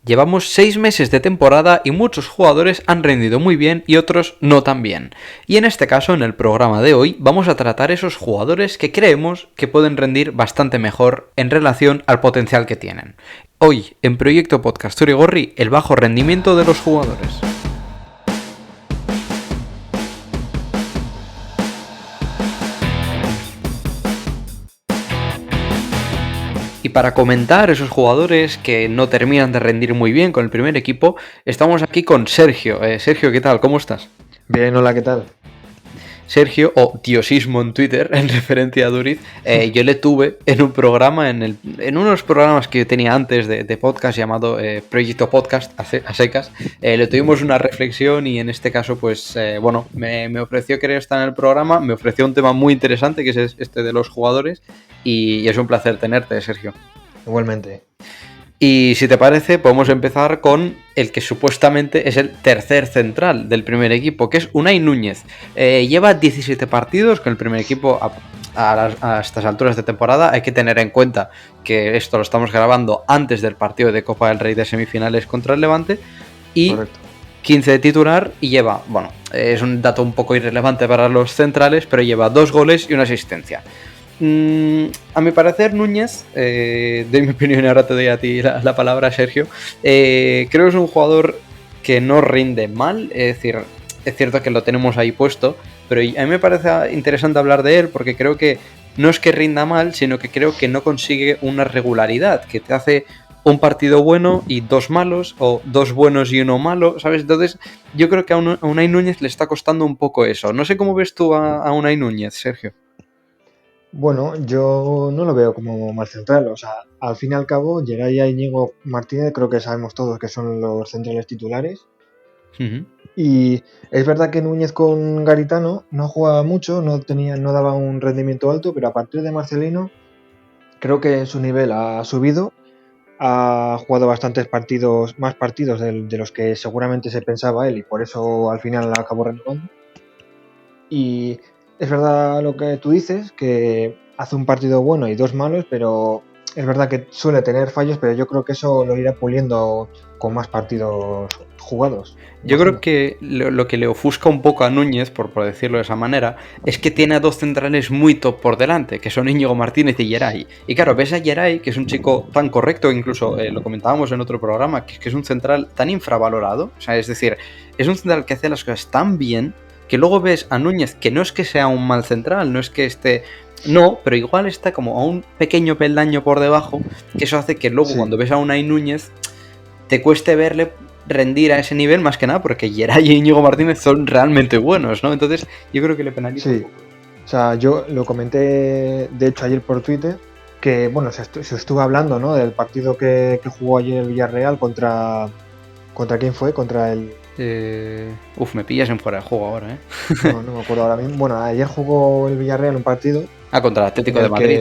Llevamos 6 meses de temporada y muchos jugadores han rendido muy bien y otros no tan bien. Y en este caso, en el programa de hoy, vamos a tratar esos jugadores que creemos que pueden rendir bastante mejor en relación al potencial que tienen. Hoy, en Proyecto Podcast Urigorri, el bajo rendimiento de los jugadores. Y para comentar esos jugadores que no terminan de rendir muy bien con el primer equipo, estamos aquí con Sergio. Sergio, ¿qué tal? ¿Cómo estás? Bien, hola, ¿qué tal? Sergio, o Diosismo en Twitter, en referencia a Duriz, yo le tuve en un programa, en unos programas que yo tenía antes de podcast llamado Proyecto Podcast, a secas, le tuvimos una reflexión y en este caso, pues, me ofreció querer estar en el programa, me ofreció un tema muy interesante que es este de los jugadores y es un placer tenerte, Sergio. Igualmente. Y si te parece, podemos empezar con el que supuestamente es el tercer central del primer equipo, que es Unai Núñez. Lleva 17 partidos con el primer equipo a estas alturas de temporada. Hay que tener en cuenta que esto lo estamos grabando antes del partido de Copa del Rey de semifinales contra el Levante. Y correcto. 15 de titular y lleva, es un dato un poco irrelevante para los centrales, pero lleva 2 goles y una asistencia. A mi parecer, Núñez, doy mi opinión y ahora te doy a ti la palabra, Sergio. Creo que es un jugador que no rinde mal, es decir, es cierto que lo tenemos ahí puesto, pero a mí me parece interesante hablar de él porque creo que no es que rinda mal, sino que creo que no consigue una regularidad, que te hace un partido bueno y 2 malos, o 2 buenos y 1 malo, ¿sabes? Entonces, yo creo que a Unai Núñez le está costando un poco eso. No sé cómo ves tú a Unai Núñez, Sergio. Bueno, yo no lo veo como mal central, o sea, al fin y al cabo, Geray y Íñigo Martínez creo que sabemos todos que son los centrales titulares. Uh-huh. Y es verdad que Núñez con Garitano no jugaba mucho, no daba un rendimiento alto, pero a partir de Marcelino creo que su nivel ha subido, ha jugado bastantes partidos, más partidos de los que seguramente se pensaba él y por eso al final la acabó renovando. Y es verdad lo que tú dices, que hace un partido bueno y 2 malos, pero es verdad que suele tener fallos, pero yo creo que eso lo irá puliendo con más partidos jugados. Yo creo que lo que le ofusca un poco a Núñez, por decirlo de esa manera, es que tiene a 2 centrales muy top por delante, que son Íñigo Martínez y Geray. Y claro, ves a Geray, que es un chico tan correcto, incluso lo comentábamos en otro programa, que es un central tan infravalorado, o sea, es decir, es un central que hace las cosas tan bien, que luego ves a Núñez, que no es que sea un mal central, no es que esté... No, pero igual está como a un pequeño peldaño por debajo, que eso hace que luego cuando ves a Unai Núñez te cueste verle rendir a ese nivel, más que nada porque Geray y Íñigo Martínez son realmente buenos, ¿no? Entonces yo creo que le penaliza un poco. O sea, yo lo comenté de hecho ayer por Twitter, que bueno, se estuvo hablando, ¿no? Del partido que jugó ayer el Villarreal contra ¿quién fue? Contra el... me pillas en fuera de juego ahora, ¿eh? No me acuerdo ahora mismo. Bueno, ayer jugó el Villarreal un partido. Contra el Atlético de Madrid.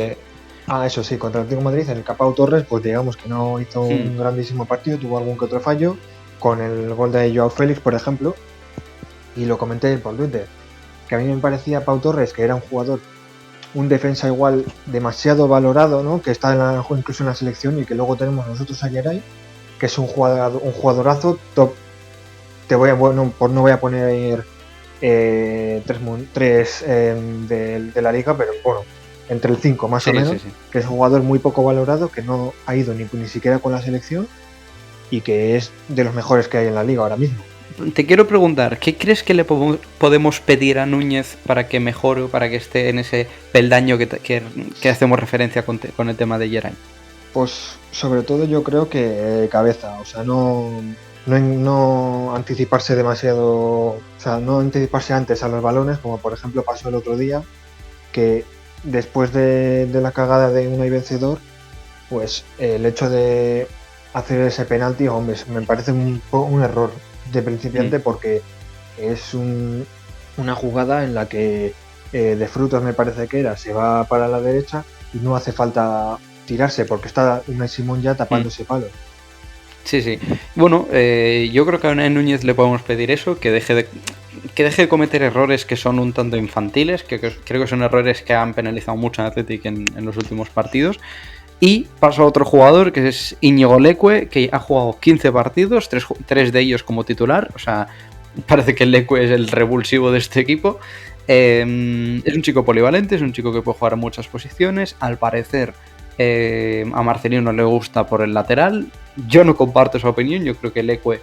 Eso sí, contra el Atlético de Madrid. En el Capao Torres, pues digamos que no hizo un grandísimo partido, tuvo algún que otro fallo, con el gol de Joao Félix, por ejemplo. Y lo comenté por Twitter, que a mí me parecía Pau Torres que era un jugador, un defensa igual demasiado valorado, ¿no? Que está incluso en la selección, y que luego tenemos nosotros a Geray, que es un jugadorazo top. No voy a poner 3 de la liga, pero bueno, entre el 5 más o menos, que es un jugador muy poco valorado, que no ha ido ni siquiera con la selección y que es de los mejores que hay en la liga ahora mismo. Te quiero preguntar, ¿qué crees que le podemos pedir a Núñez para que mejore o para que esté en ese peldaño que hacemos referencia con el tema de Geray? Pues sobre todo yo creo que cabeza, o sea, no anticiparse demasiado, o sea, no anticiparse antes a los balones, como por ejemplo pasó el otro día, que después de la cagada de Unai Vencedor, pues el hecho de hacer ese penalti, hombre, me parece un error de principiante, porque es una jugada en la que de Frutos, me parece que se va para la derecha y no hace falta tirarse porque está Unai Simón ya tapando ese palo. Sí. Bueno, yo creo que a Unai Núñez le podemos pedir eso, que deje de cometer errores que son un tanto infantiles, que creo que son errores que han penalizado mucho en Athletic en los últimos partidos. Y paso a otro jugador que es Íñigo Leque, que ha jugado 15 partidos, 3 de ellos como titular. O sea, parece que Leque es el revulsivo de este equipo. Es un chico polivalente, es un chico que puede jugar en muchas posiciones. Al parecer a Marcelino le gusta por el lateral. Yo no comparto esa opinión, yo creo que Leque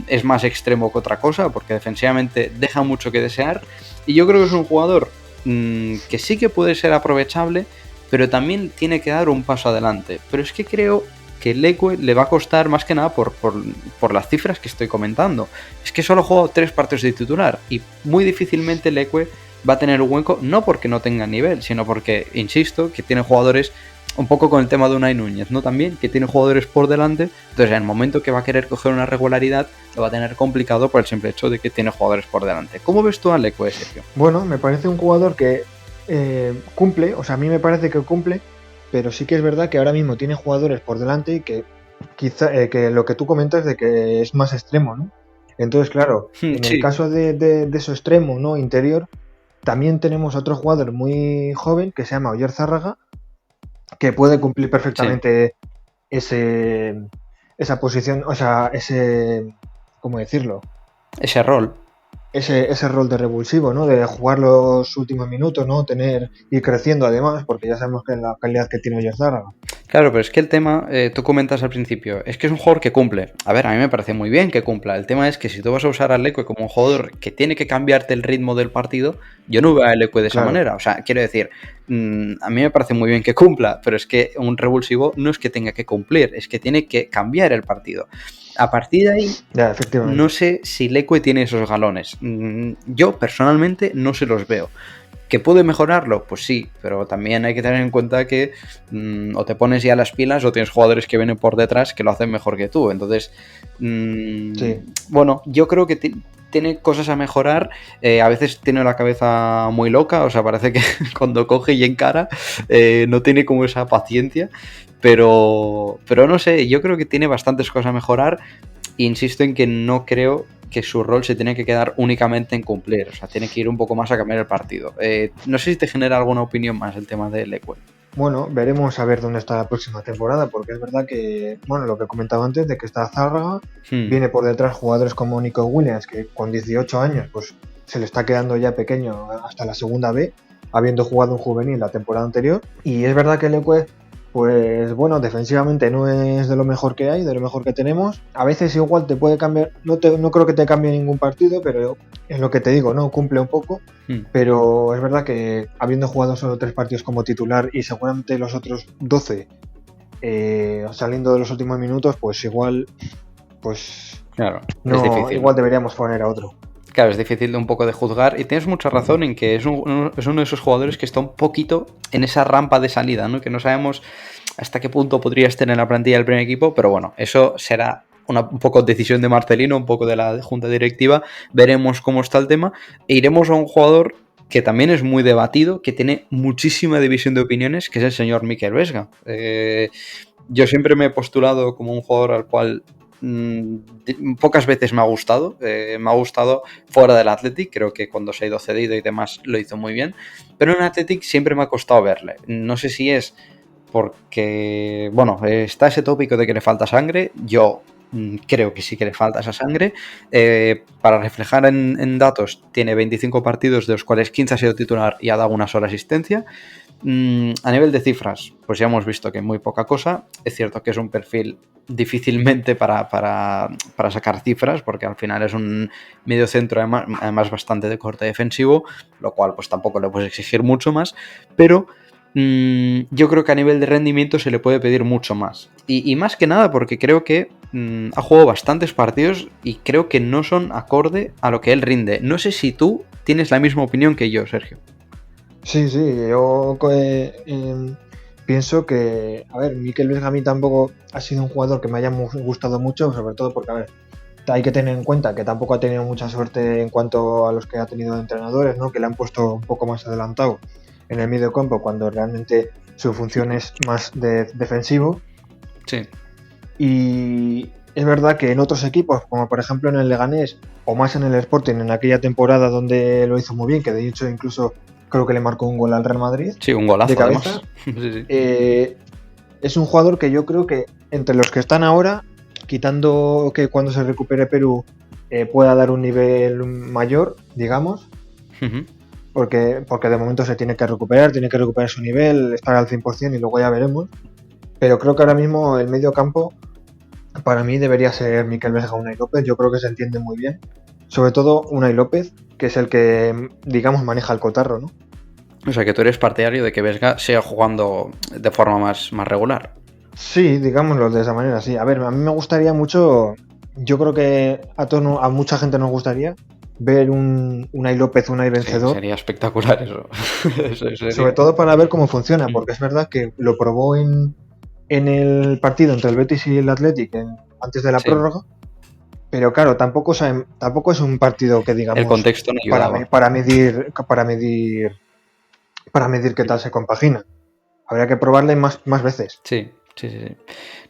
es más extremo que otra cosa, porque defensivamente deja mucho que desear. Y yo creo que es un jugador que sí que puede ser aprovechable, pero también tiene que dar un paso adelante. Pero es que creo que Leque le va a costar más que nada por las cifras que estoy comentando. Es que solo juega 3 partidos de titular y muy difícilmente Leque va a tener un hueco, no porque no tenga nivel, sino porque, insisto, que tiene jugadores, un poco con el tema de Unai Núñez, ¿no? También, que tiene jugadores por delante, entonces en el momento que va a querer coger una regularidad, lo va a tener complicado por el simple hecho de que tiene jugadores por delante. ¿Cómo ves tú a Leque, Sergio? Bueno, me parece un jugador que cumple, o sea, a mí me parece que cumple, pero sí que es verdad que ahora mismo tiene jugadores por delante y que quizá que lo que tú comentas de que es más extremo, ¿no? Entonces, claro, en el caso de su extremo, ¿no? Interior, también tenemos otro jugador muy joven que se llama Oyer Zárraga, que puede cumplir perfectamente esa posición, o sea, ¿cómo decirlo? Ese rol. Ese rol de revulsivo, ¿no? De jugar los últimos minutos, ¿no? Ir creciendo además, porque ya sabemos que la calidad que tiene Oyer Zárraga. Claro, pero es que el tema, tú comentas al principio, es que es un jugador que cumple. A ver, a mí me parece muy bien que cumpla. El tema es que si tú vas a usar a Leque como un jugador que tiene que cambiarte el ritmo del partido, yo no veo a Leque de esa manera. O sea, quiero decir, a mí me parece muy bien que cumpla, pero es que un revulsivo no es que tenga que cumplir, es que tiene que cambiar el partido. A partir de ahí, no sé si Leque tiene esos galones. Yo personalmente no se los veo. ¿Que puede mejorarlo? Pues sí, pero también hay que tener en cuenta que o te pones ya las pilas o tienes jugadores que vienen por detrás que lo hacen mejor que tú. Entonces, sí. Bueno, yo creo que tiene cosas a mejorar. A veces tiene la cabeza muy loca, o sea, parece que cuando coge y encara no tiene como esa paciencia. Pero no sé, yo creo que tiene bastantes cosas a mejorar. Insisto en que no creo que su rol se tiene que quedar únicamente en cumplir, o sea, tiene que ir un poco más a cambiar el partido. No sé si te genera alguna opinión más el tema de Leque. Bueno, veremos a ver dónde está la próxima temporada, porque es verdad que, bueno, lo que comentaba antes, de que está Zárraga, viene por detrás jugadores como Nico Williams, que con 18 años, pues se le está quedando ya pequeño hasta la segunda B, habiendo jugado un juvenil la temporada anterior, y es verdad que Leque, pues bueno, defensivamente no es de lo mejor que hay, de lo mejor que tenemos. A veces igual te puede cambiar, no creo que te cambie ningún partido, pero es lo que te digo, ¿no? Cumple un poco. Pero es verdad que habiendo jugado solo 3 partidos como titular y seguramente los otros 12 saliendo de los últimos minutos, pues igual, pues claro, no, es difícil. Igual deberíamos poner a otro. Claro, es difícil de un poco de juzgar y tienes mucha razón en que es uno de esos jugadores que está un poquito en esa rampa de salida, ¿no? Que no sabemos hasta qué punto podría estar en la plantilla del primer equipo, pero bueno, eso será un poco decisión de Marcelino, un poco de la junta directiva, veremos cómo está el tema e iremos a un jugador que también es muy debatido, que tiene muchísima división de opiniones, que es el señor Mikel Vesga. Yo siempre me he postulado como un jugador al cual pocas veces me ha gustado fuera del Athletic, creo que cuando se ha ido cedido y demás lo hizo muy bien, pero en Athletic siempre me ha costado verle, no sé si es porque, bueno, está ese tópico de que le falta sangre, yo creo que sí que le falta esa sangre, para reflejar en datos tiene 25 partidos de los cuales 15 ha sido titular y ha dado una sola asistencia. A nivel de cifras, pues ya hemos visto que muy poca cosa. Es cierto que es un perfil difícilmente para sacar cifras, porque al final es un medio centro además bastante de corte defensivo, lo cual pues tampoco le puedes exigir mucho más, pero yo creo que a nivel de rendimiento se le puede pedir mucho más. Y más que nada porque creo que ha jugado bastantes partidos y creo que no son acorde a lo que él rinde. No sé si tú tienes la misma opinión que yo, Sergio. Sí, yo pienso que, a ver, Mikel Vesga a mí tampoco ha sido un jugador que me haya gustado mucho, sobre todo porque, a ver, hay que tener en cuenta que tampoco ha tenido mucha suerte en cuanto a los que ha tenido de entrenadores, ¿no? Que le han puesto un poco más adelantado en el medio campo cuando realmente su función es más de defensivo. Sí. Y es verdad que en otros equipos, como por ejemplo en el Leganés o más en el Sporting, en aquella temporada donde lo hizo muy bien, que de hecho incluso creo que le marcó un gol al Real Madrid. Sí, un golazo de cabeza. Sí. es un jugador que yo creo que entre los que están ahora, quitando que cuando se recupere Perú pueda dar un nivel mayor, digamos, porque de momento se tiene que recuperar su nivel, estar al 100% y luego ya veremos. Pero creo que ahora mismo el medio campo para mí debería ser Mikel Vesga o Unai López. Yo creo que se entiende muy bien. Sobre todo Unai López, que es el que, digamos, maneja el cotarro, ¿no? O sea, que tú eres partidario de que Vesga siga jugando de forma más regular. Sí, digámoslo de esa manera, sí. A ver, a mí me gustaría mucho, yo creo que a mucha gente nos gustaría ver un Unai López, Unai vencedor. Sí, sería espectacular eso. Sobre todo para ver cómo funciona, porque es verdad que lo probó en el partido entre el Betis y el Athletic antes de la prórroga, pero claro, tampoco es un partido que digamos el contexto no ayudaba. para medir qué tal se compagina. Habría que probarle más veces. Sí.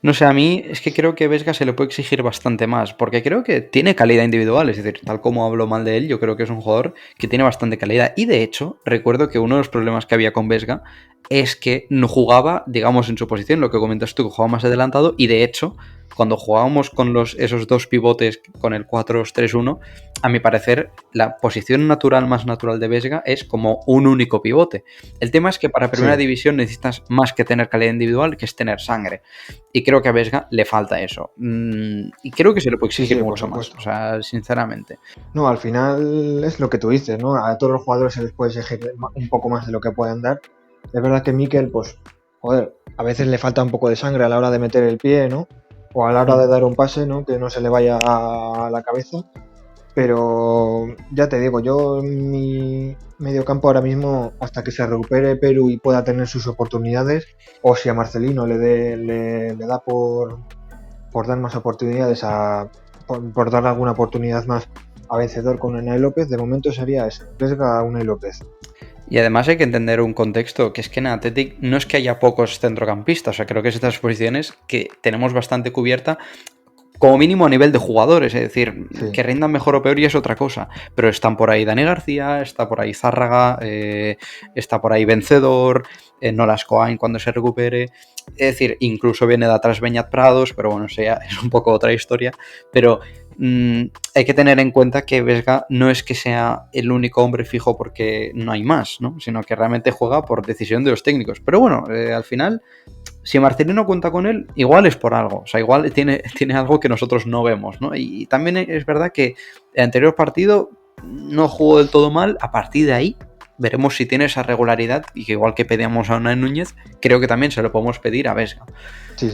No sé, a mí es que creo que Vesga se le puede exigir bastante más, porque creo que tiene calidad individual, es decir, tal como hablo mal de él, yo creo que es un jugador que tiene bastante calidad. Y de hecho, recuerdo que uno de los problemas que había con Vesga es que no jugaba, digamos, en su posición, lo que comentas tú, que jugaba más adelantado, y de hecho, cuando jugábamos con esos dos pivotes, con el 4-2-3-1, a mi parecer, la posición más natural de Vesga es como un único pivote. El tema es que para primera división necesitas más que tener calidad individual, que es tener sangre. Y creo que a Vesga le falta eso. Y creo que se le puede exigir mucho más, o sea, sinceramente. No, al final es lo que tú dices, ¿no? A todos los jugadores se les puede exigir un poco más de lo que pueden dar. Es verdad que Mikel, pues, joder, a veces le falta un poco de sangre a la hora de meter el pie, ¿no? O a la hora de dar un pase, ¿no? Que no se le vaya a la cabeza. Pero ya te digo, yo en mi mediocampo ahora mismo, hasta que se recupere Perú y pueda tener sus oportunidades, o si a Marcelino le da por dar más oportunidades, por dar alguna oportunidad más a vencedor con Unai López, de momento sería ese, Vesga a Unai López. Y además hay que entender un contexto, que es que en Athletic no es que haya pocos centrocampistas, o sea, creo que es estas posiciones que tenemos bastante cubierta, como mínimo a nivel de jugadores, es decir, que rindan mejor o peor ya es otra cosa, pero están por ahí Dani García, está por ahí Zárraga, está por ahí Vencedor, Nolas Coain cuando se recupere, es decir, incluso viene de atrás Beñat Prados, pero bueno, eso ya es un poco otra historia, pero hay que tener en cuenta que Vesga no es que sea el único hombre fijo porque no hay más, ¿no? Sino que realmente juega por decisión de los técnicos, pero bueno, al final, si Marcelino cuenta con él, igual es por algo, o sea, igual tiene algo que nosotros no vemos, ¿no? Y también es verdad que el anterior partido no jugó del todo mal, a partir de ahí veremos si tiene esa regularidad y que igual que pedíamos a Unai Núñez, creo que también se lo podemos pedir a Vesga. Sí.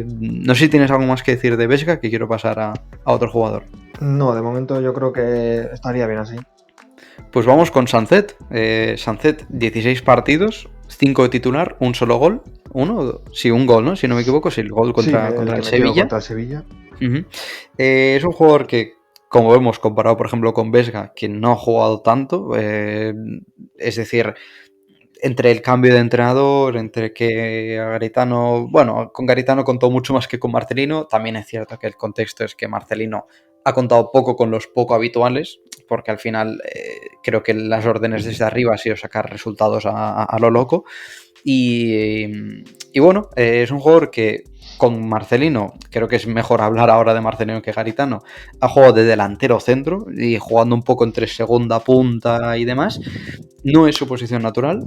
No sé si tienes algo más que decir de Vesga, que quiero pasar a otro jugador. No, de momento yo creo que estaría bien así. Pues vamos con Sancet. Sancet, 16 partidos, 5 de titular, un solo gol. Un gol, ¿no? Si no me equivoco, sí, el gol contra el Sevilla. Contra el Sevilla. Es un jugador que, como vemos, comparado por ejemplo con Vesga, que no ha jugado tanto, es decir, entre el cambio de entrenador, entre que a Garitano, bueno, con Garitano contó mucho más que con Marcelino, también es cierto que el contexto es que Marcelino ha contado poco con los poco habituales, porque al final creo que las órdenes desde arriba ha sido sacar resultados a lo loco, y bueno, es un jugador que con Marcelino, creo que es mejor hablar ahora de Marcelino que Garitano, ha jugado de delantero centro y jugando un poco entre segunda punta y demás. No es su posición natural,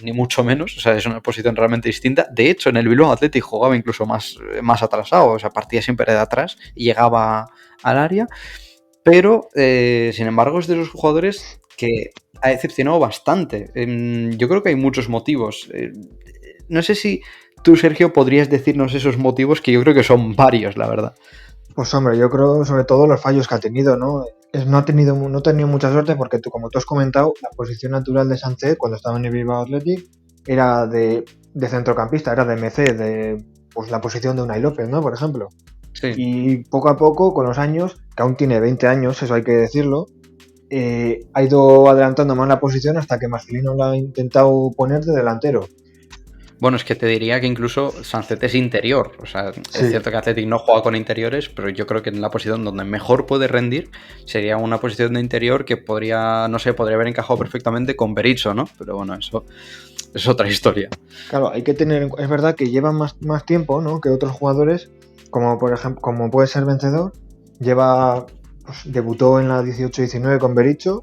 ni mucho menos, o sea, es una posición realmente distinta. De hecho, en el Bilbao Athletic jugaba incluso más atrasado, o sea, partía siempre de atrás y llegaba al área, pero sin embargo es de los jugadores que ha decepcionado bastante. Yo creo que hay muchos motivos. No sé si tú, Sergio, podrías decirnos esos motivos, que yo creo que son varios, la verdad. Pues hombre, yo creo sobre todo los fallos que ha tenido, ¿no? No ha tenido mucha suerte porque como tú has comentado, la posición natural de Sánchez cuando estaba en el Bilbao Athletic era de centrocampista, era de MC, de pues la posición de Unai López, ¿no? Por ejemplo. Sí. Y poco a poco, con los años, que aún tiene 20 años, eso hay que decirlo, ha ido adelantando más la posición hasta que Marcelino la ha intentado poner de delantero. Bueno, es que te diría que incluso Sancet es interior. O sea, sí. Es cierto que Athletic no juega con interiores, pero yo creo que en la posición donde mejor puede rendir sería una posición de interior que podría haber encajado perfectamente con Berizzo, ¿no? Pero bueno, eso es otra historia. Claro, hay que tener, es verdad que lleva más tiempo, ¿no?, que otros jugadores, como por ejemplo, como puede ser Vencedor, debutó en la 18-19 con Berizzo,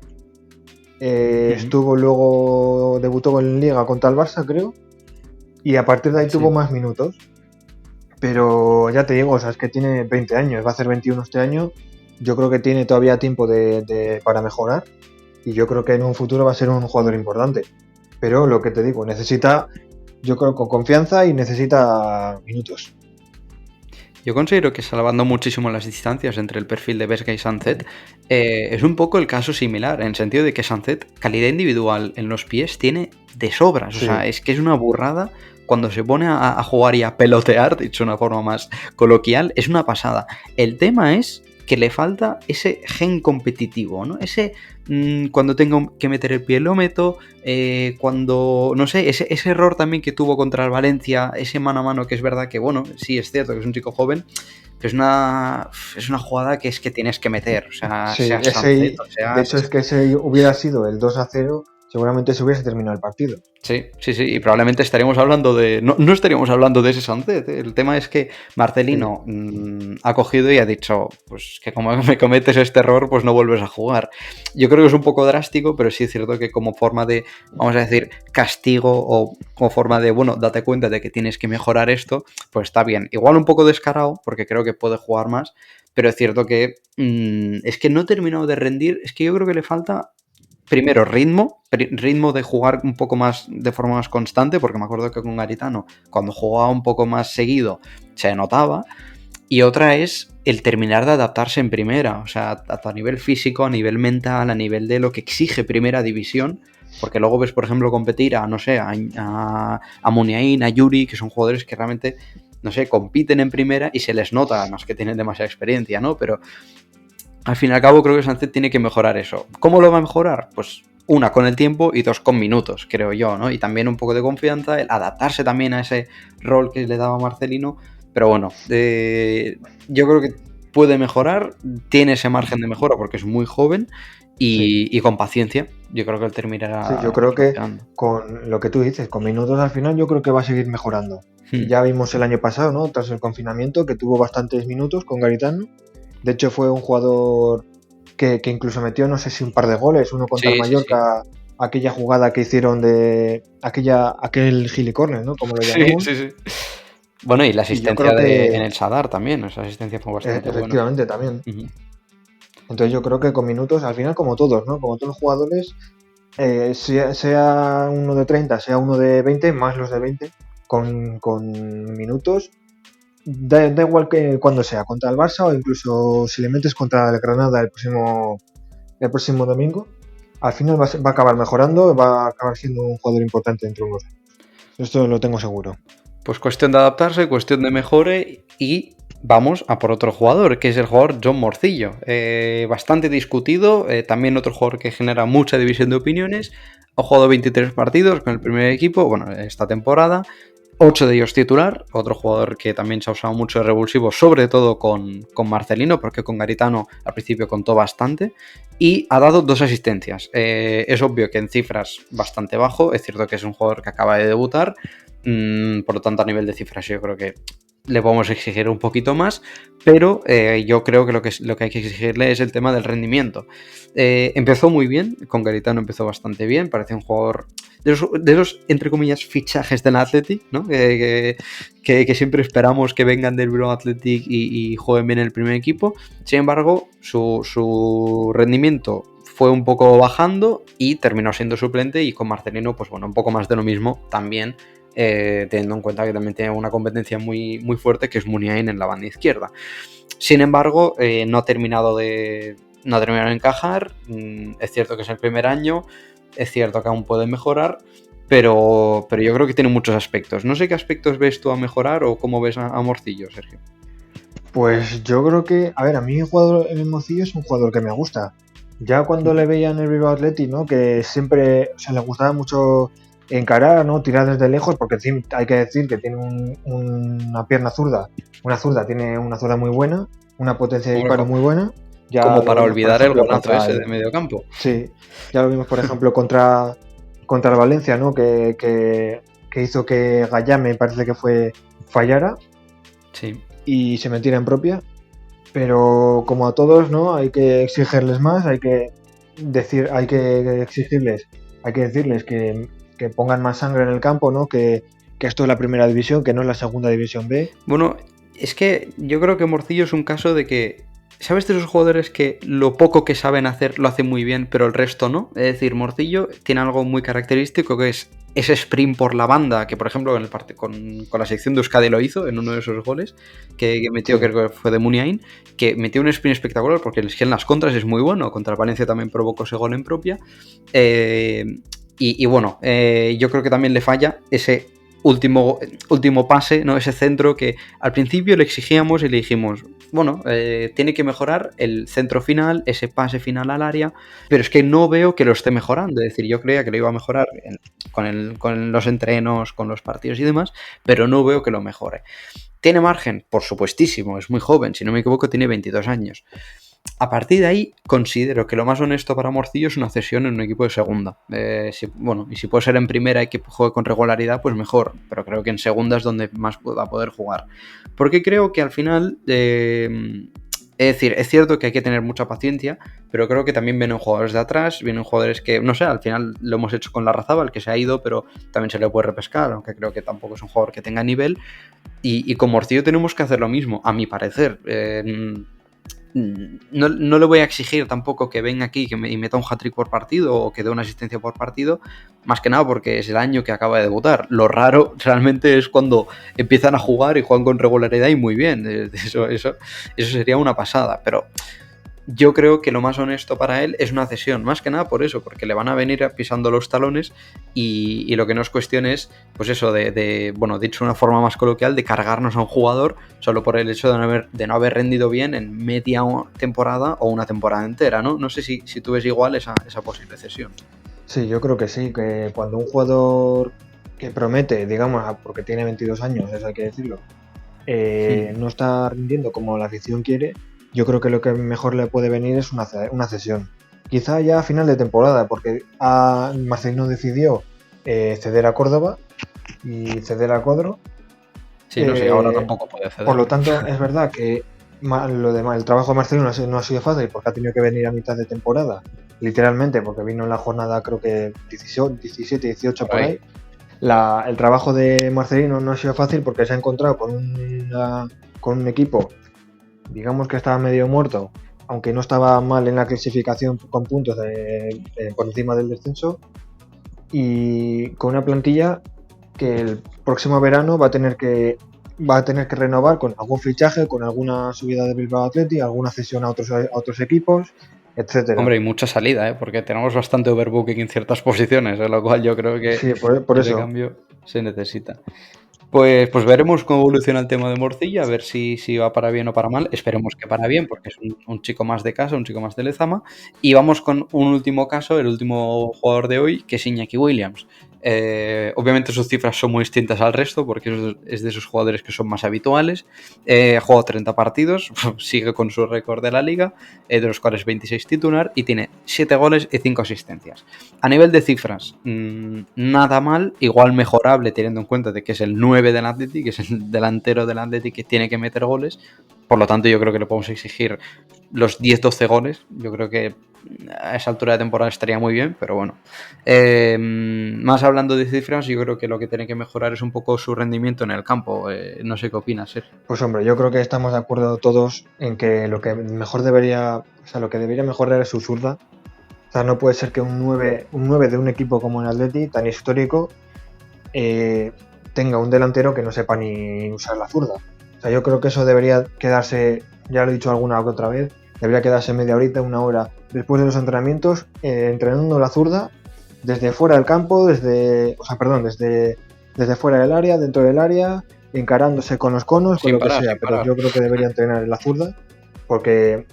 debutó en Liga contra el Barça, creo, y a partir de ahí tuvo más minutos. Pero ya te digo, o sea, es que tiene 20 años, va a hacer 21 este año. Yo creo que tiene todavía tiempo para mejorar, y yo creo que en un futuro va a ser un jugador importante. Pero lo que te digo, necesita, yo creo, con confianza, y necesita minutos. Yo considero que, salvando muchísimo las distancias entre el perfil de Vesga y Sánchez, es un poco el caso similar, en el sentido de que Sánchez, calidad individual en los pies, tiene de sobras. Sí. O sea, es que es una burrada. Cuando se pone a jugar y a pelotear, dicho de una forma más coloquial, es una pasada. El tema es que le falta ese gen competitivo, ¿no? Ese cuando tengo que meter el pie lo meto, cuando, no sé, ese error también que tuvo contra el Valencia, ese mano a mano, que es verdad que, bueno, sí es cierto que es un chico joven, que es una jugada que es que tienes que meter, o sea, sí, de hecho es que ese hubiera sido el 2-0, seguramente se hubiese terminado el partido. Sí, y probablemente estaríamos hablando de... No estaríamos hablando de ese Sánchez, ¿eh? El tema es que Marcelino ha cogido y ha dicho, pues que como me cometes este error, pues no vuelves a jugar. Yo creo que es un poco drástico, pero sí es cierto que como forma de, vamos a decir, castigo, o como forma de, bueno, date cuenta de que tienes que mejorar esto, pues está bien. Igual un poco descarado, porque creo que puede jugar más, pero es cierto que es que no ha terminado de rendir. Es que yo creo que le falta... Primero, ritmo de jugar un poco más de forma más constante, porque me acuerdo que con Garitano, cuando jugaba un poco más seguido, se notaba. Y otra es el terminar de adaptarse en primera, o sea, a nivel físico, a nivel mental, a nivel de lo que exige primera división, porque luego ves, por ejemplo, competir a Muniain, a Yuri, que son jugadores que realmente, no sé, compiten en primera y se les nota, además que tienen demasiada experiencia, ¿no? Pero... al fin y al cabo, creo que Sánchez tiene que mejorar eso. ¿Cómo lo va a mejorar? Pues una, con el tiempo, y dos, con minutos, creo yo, ¿no? Y también un poco de confianza, el adaptarse también a ese rol que le daba Marcelino. Pero bueno, yo creo que puede mejorar, tiene ese margen de mejora porque es muy joven y con paciencia. Yo creo que él terminará... Sí, yo creo que con lo que tú dices, con minutos al final, yo creo que va a seguir mejorando. Ya vimos el año pasado, ¿no?, tras el confinamiento, que tuvo bastantes minutos con Garitano. De hecho, fue un jugador que incluso metió, no sé si un par de goles, uno contra el Mallorca, aquella jugada que hicieron de aquel gilicorner, ¿no?, como lo llamamos. Sí. Bueno, y la asistencia en el Sadar también, esa asistencia fue bastante buena. Efectivamente, también. Uh-huh. Entonces yo creo que con minutos, al final, como todos, ¿no?, como todos los jugadores, sea uno de 30, sea uno de 20, más los de 20, con minutos. Da igual que cuando sea, contra el Barça o incluso si le metes contra el Granada el próximo domingo, al final va a acabar mejorando, va a acabar siendo un jugador importante dentro de unos años. Esto lo tengo seguro. Pues cuestión de adaptarse, cuestión de mejore, y vamos a por otro jugador, que es el jugador John Morcillo. Bastante discutido, también otro jugador que genera mucha división de opiniones. Ha jugado 23 partidos con el primer equipo, bueno, esta temporada. 8 de ellos titular, otro jugador que también se ha usado mucho de revulsivo, sobre todo con Marcelino, porque con Garitano al principio contó bastante, y ha dado 2 asistencias. Es obvio que en cifras bastante bajo, es cierto que es un jugador que acaba de debutar, por lo tanto a nivel de cifras yo creo que le podemos exigir un poquito más, pero yo creo que lo que hay que exigirle es el tema del rendimiento. Empezó muy bien, con Garitano empezó bastante bien, parece un jugador de esos, entre comillas, fichajes del Athletic, ¿no? Que siempre esperamos que vengan del Bilbao Athletic y jueguen bien en el primer equipo. Sin embargo, su rendimiento fue un poco bajando y terminó siendo suplente, y con Marcelino, pues bueno, un poco más de lo mismo también, teniendo en cuenta que también tiene una competencia muy, muy fuerte, que es Muniain en la banda izquierda. Sin embargo, no ha terminado de encajar. Es cierto que es el primer año, es cierto que aún puede mejorar, pero yo creo que tiene muchos aspectos. No sé qué aspectos ves tú a mejorar o cómo ves a Morcillo, Sergio. Pues yo creo que, a ver, a mí el Morcillo es un jugador que me gusta. Ya cuando le veía en el Bilbao Athletic, ¿no?, que siempre, o sea, le gustaba mucho encarar, ¿no?, tirar desde lejos, porque hay que decir que tiene una pierna zurda. Tiene una zurda muy buena, una potencia de disparo muy buena. Ya como para olvidar el golazo ese de medio campo. Sí, ya lo vimos, por ejemplo, contra contra el Valencia, ¿no? Que hizo que Gallá, me parece que fallara. Sí. Y se metiera en propia. Pero como a todos, ¿no? Hay que exigirles más, hay que exigirles, hay que decirles que pongan más sangre en el campo, ¿no? Que esto es la primera división, que no es la segunda división B. Bueno, es que yo creo que Morcillo es un caso de que, ¿sabes de esos jugadores que lo poco que saben hacer lo hacen muy bien, pero el resto no? Es decir, Morcillo tiene algo muy característico que es ese sprint por la banda, que por ejemplo con la sección de Euskadi lo hizo en uno de esos goles que metió, sí. Creo que fue de Muniain, que metió un sprint espectacular porque el en las contras es muy bueno, contra el Valencia también provocó ese gol en propia, y bueno, yo creo que también le falla ese último pase, ¿no? Ese centro que al principio le exigíamos y le dijimos, bueno, tiene que mejorar el centro final, ese pase final al área, pero es que no veo que lo esté mejorando. Es decir, yo creía que lo iba a mejorar con los entrenos, con los partidos y demás, pero no veo que lo mejore. ¿Tiene margen? Por supuestísimo, es muy joven, si no me equivoco tiene 22 años. A partir de ahí, considero que lo más honesto para Morcillo es una cesión en un equipo de segunda. Y si puede ser en primera y que juegue con regularidad, pues mejor. Pero creo que en segunda es donde más va a poder jugar. Porque creo que al final, es decir, es cierto que hay que tener mucha paciencia, pero creo que también vienen jugadores de atrás, vienen jugadores que, no sé, al final lo hemos hecho con Larrazábal, que se ha ido, pero también se le puede repescar, aunque creo que tampoco es un jugador que tenga nivel. Y con Morcillo tenemos que hacer lo mismo, a mi parecer. No le voy a exigir tampoco que venga aquí y meta un hat-trick por partido o que dé una asistencia por partido, más que nada porque es el año que acaba de debutar. Lo raro realmente es cuando empiezan a jugar y juegan con regularidad y muy bien. Eso sería una pasada, pero yo creo que lo más honesto para él es una cesión, más que nada por eso, porque le van a venir pisando los talones y lo que no es cuestión es, pues eso, bueno, dicho de una forma más coloquial, de cargarnos a un jugador solo por el hecho de no haber rendido bien en media temporada o una temporada entera, ¿no? No sé si tú ves igual esa posible cesión. Sí, yo creo que sí, que cuando un jugador que promete, digamos, porque tiene 22 años, eso hay que decirlo, no está rindiendo como la afición quiere, yo creo que lo que mejor le puede venir es una cesión. Quizá ya a final de temporada, porque Marcelino decidió ceder a Córdoba y ceder a Cuadro. Sí, no sé, ahora tampoco puede ceder. Por lo tanto, es verdad que el trabajo de Marcelino no ha sido fácil porque ha tenido que venir a mitad de temporada, literalmente, porque vino en la jornada creo que 17, 18 por ahí. El trabajo de Marcelino no ha sido fácil porque se ha encontrado con un equipo, digamos que estaba medio muerto, aunque no estaba mal en la clasificación con puntos por encima del descenso, y con una plantilla que el próximo verano va a tener que renovar con algún fichaje, con alguna subida de Bilbao Athletic, alguna cesión a otros equipos, etcétera. Hombre, y mucha salida, porque tenemos bastante overbooking en ciertas posiciones, lo cual yo creo que sí, por ese eso. cambio se necesita. Pues veremos cómo evoluciona el tema de Morcilla, a ver si va para bien o para mal. Esperemos que para bien, porque es un chico más de casa, un chico más de Lezama. Y vamos con un último caso, el último jugador de hoy, que es Iñaki Williams. Obviamente sus cifras son muy distintas al resto, porque es de esos jugadores que son más habituales. Ha jugado 30 partidos, sigue con su récord de la liga, de los cuales 26 titular, y tiene 7 goles y 5 asistencias. A nivel de cifras, nada mal, igual mejorable teniendo en cuenta de que es el 9 del Athletic, que es el delantero del Athletic que tiene que meter goles. Por lo tanto, yo creo que le podemos exigir los 10-12 goles. Yo creo que a esa altura de temporada estaría muy bien, pero bueno. Más hablando de cifras, yo creo que lo que tiene que mejorar es un poco su rendimiento en el campo. No sé qué opinas, Sergio. Pues hombre, yo creo que estamos de acuerdo todos en que lo que debería mejorar es su zurda. O sea, no puede ser que un 9 de un equipo como el Atleti, tan histórico, tenga un delantero que no sepa ni usar la zurda. O sea, yo creo que eso debería quedarse, ya lo he dicho alguna que otra vez, debería quedarse media horita, una hora después de los entrenamientos, entrenando la zurda desde fuera del campo, desde fuera del área, dentro del área, encarándose con los conos, con lo que sea. Pero yo creo que debería entrenar en la zurda, porque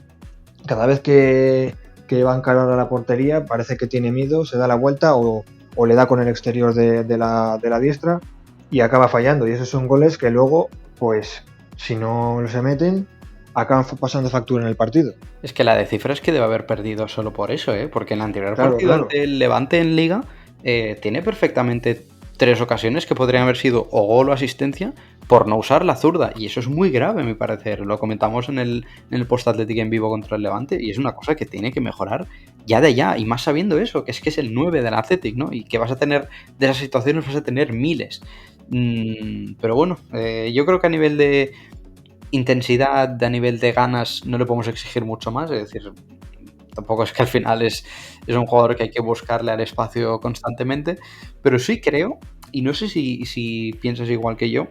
cada vez que va a encarar a la portería parece que tiene miedo, se da la vuelta o le da con el exterior de la diestra y acaba fallando. Y esos son goles que luego, pues, si no se meten, acaban pasando factura en el partido. Es que la de cifras es que debe haber perdido solo por eso, porque en el anterior partido ante el Levante en Liga tiene perfectamente 3 ocasiones que podrían haber sido o gol o asistencia por no usar la zurda, y eso es muy grave, a mi parecer. Lo comentamos en el post Athletic en vivo contra el Levante, y es una cosa que tiene que mejorar ya de ya, y más sabiendo eso, que es el 9 del Athletic, ¿no? Y que vas a tener, de esas situaciones vas a tener miles. Pero bueno, yo creo que a nivel de intensidad, a nivel de ganas, no le podemos exigir mucho más, es decir, tampoco es que al final es un jugador que hay que buscarle al espacio constantemente, pero sí creo, y no sé si piensas igual que yo,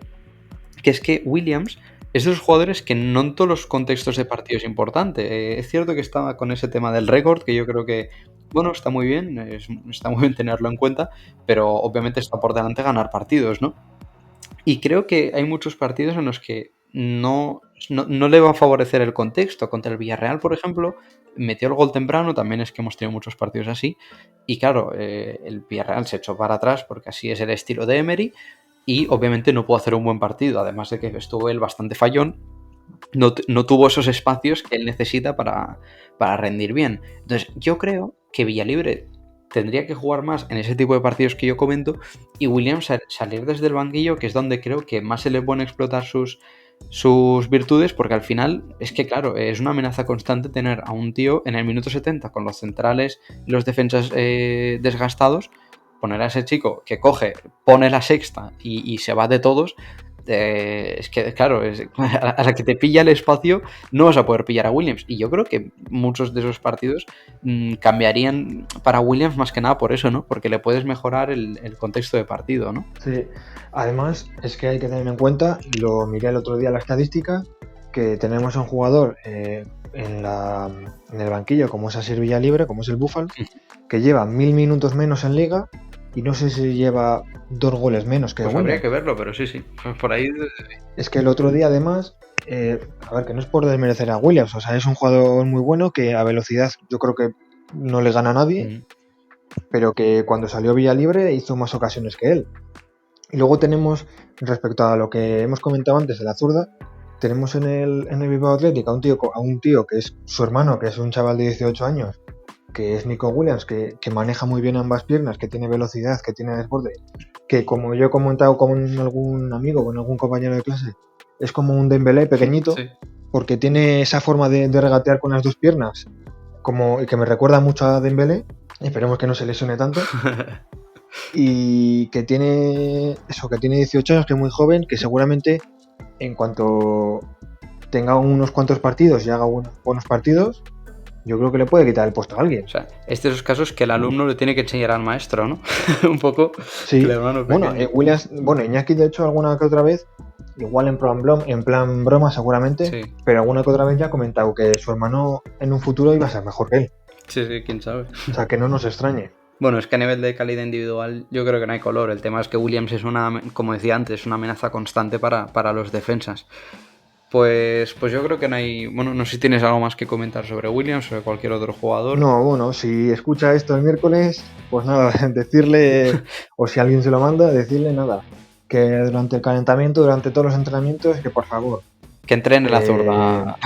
que es que Williams es de los jugadores que no en todos los contextos de partido es importante. Es cierto que estaba con ese tema del récord, que yo creo que, bueno, está muy bien, está muy bien tenerlo en cuenta, pero obviamente está por delante ganar partidos, ¿no? Y creo que hay muchos partidos en los que no le va a favorecer el contexto. Contra el Villarreal, por ejemplo, metió el gol temprano, también es que hemos tenido muchos partidos así, y claro, el Villarreal se echó para atrás porque así es el estilo de Emery, y obviamente no pudo hacer un buen partido, además de que estuvo él bastante fallón, no tuvo esos espacios que él necesita para rendir bien. Entonces yo creo que Villalibre tendría que jugar más en ese tipo de partidos que yo comento, y Williams salir desde el banquillo, que es donde creo que más se le pueden explotar sus virtudes, porque al final es que, claro, es una amenaza constante tener a un tío en el minuto 70 con los centrales y los defensas desgastados, poner a ese chico que coge, pone la sexta y se va de todos. Es que, claro, a la que te pilla el espacio no vas a poder pillar a Williams. Y yo creo que muchos de esos partidos cambiarían para Williams más que nada por eso, ¿no? Porque le puedes mejorar el contexto de partido, ¿no? Sí, además es que hay que tener en cuenta, lo miré el otro día la estadística, que tenemos a un jugador en el banquillo como es Asier Villalibre, como es el Búfalo, que lleva 1000 minutos menos en Liga y no sé si lleva 2 goles menos que Pues Williams. habría que verlo, pero sí, por ahí. Es que el otro día además, a ver, que no es por desmerecer a Williams, o sea, es un jugador muy bueno que a velocidad yo creo que no le gana a nadie, pero que cuando salió Villalibre hizo más ocasiones que él. Y luego tenemos, respecto a lo que hemos comentado antes de la zurda, tenemos en el Bilbao Athletic a un tío que es su hermano, que es un chaval de 18 años, que es Nico Williams, que maneja muy bien ambas piernas, que tiene velocidad, que tiene desborde, que como yo he comentado con algún amigo, con algún compañero de clase, es como un Dembélé pequeñito, sí, porque tiene esa forma de regatear con las dos piernas, como que me recuerda mucho a Dembélé, esperemos que no se lesione tanto. Y que tiene 18 años, que es muy joven, que seguramente en cuanto tenga unos cuantos partidos y haga unos buenos partidos, yo creo que le puede quitar el puesto a alguien. O sea, es de esos casos que el alumno le tiene que enseñar al maestro, ¿no? Un poco. Sí, bueno, Iñaki de hecho alguna que otra vez, igual en plan broma seguramente, sí, pero alguna que otra vez ya ha comentado que su hermano en un futuro iba a ser mejor que él. Sí, quién sabe. O sea, que no nos extrañe. Bueno, es que a nivel de calidad individual yo creo que no hay color. El tema es que Williams es como decía antes, una amenaza constante para los defensas. Pues yo creo que no hay... Bueno, no sé si tienes algo más que comentar sobre Williams o sobre cualquier otro jugador. No, bueno, si escucha esto el miércoles, pues nada, decirle, o si alguien se lo manda, decirle nada, que durante el calentamiento, durante todos los entrenamientos, que por favor... Que entrene la zurda.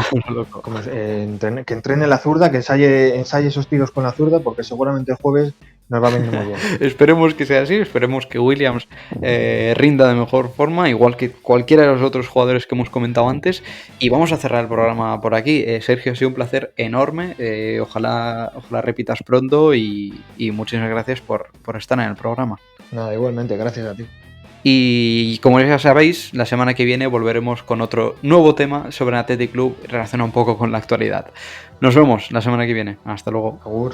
Que entrene la zurda, que ensaye esos tiros con la zurda, porque seguramente el jueves nos va a venir muy bien. Esperemos que sea así, esperemos que Williams rinda de mejor forma, igual que cualquiera de los otros jugadores que hemos comentado antes. Y vamos a cerrar el programa por aquí. Sergio, ha sido un placer enorme. Ojalá repitas pronto y muchísimas gracias por estar en el programa. Nada, igualmente, gracias a ti. Y como ya sabéis, la semana que viene volveremos con otro nuevo tema sobre el Athletic Club relacionado un poco con la actualidad. Nos vemos la semana que viene. Hasta luego. Agur.